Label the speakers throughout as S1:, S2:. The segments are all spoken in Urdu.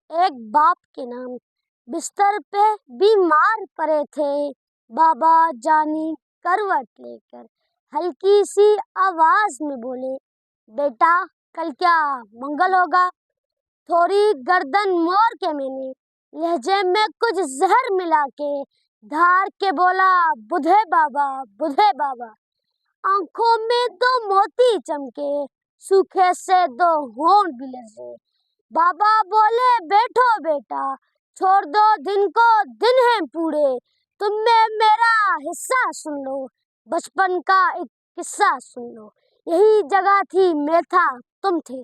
S1: ایک باپ کے نام بستر پہ بیمار پڑے تھے بابا جانی کروٹ لے کر ہلکی سی آواز میں بولے، بیٹا کل کیا منگل ہوگا؟ تھوڑی گردن موڑ کے میں نے لہجے میں کچھ زہر ملا کے دھار کے بولا، بدھے بابا بدھے بابا۔ آنکھوں میں دو موتی چمکے، سوکھے سے دو ہونٹ بھی لرزے۔ بابا بولے، بیٹھو بیٹا، چھوڑ دو دن کو، دن ہیں پورے، تم میں میرا حصہ سن لو، بچپن کا ایک قصہ سن لو۔ یہی جگہ تھی میں تھا تم تھے،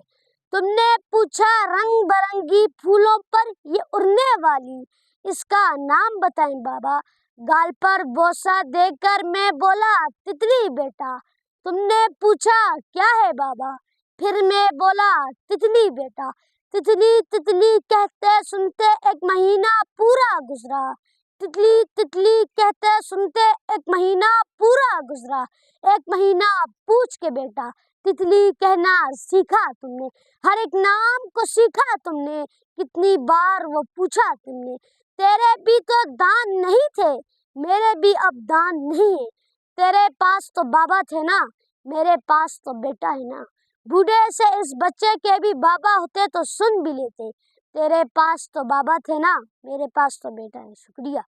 S1: تم نے پوچھا رنگ برنگی پھولوں پر یہ اڑنے والی، اس کا نام بتائیں بابا؟ گال پر بوسہ دے کر میں بولا، تتلی بیٹا۔ تم نے پوچھا کیا ہے بابا؟ پھر میں بولا، تتلی بیٹا۔ تتلی تتلی کہتے سنتے ایک مہینہ پورا گزرا، تتلی تتلی کہتے سنتے ایک مہینہ پورا گزرا۔ ایک مہینہ پوچھ کے بیٹا، تتلی کہنا سیکھا تم نے، ہر ایک نام کو سیکھا تم نے، کتنی بار وہ پوچھا تم نے۔ تیرے بھی تو دان نہیں تھے، میرے بھی اب دان نہیں ہے، تیرے پاس تو بابا تھے نا، میرے پاس تو بیٹا ہے نا۔ بوڑھے سے اس بچے کے بھی بابا ہوتے تو سن بھی لیتے، تیرے پاس تو بابا تھے نا، میرے پاس تو بیٹا ہے۔ شکریہ۔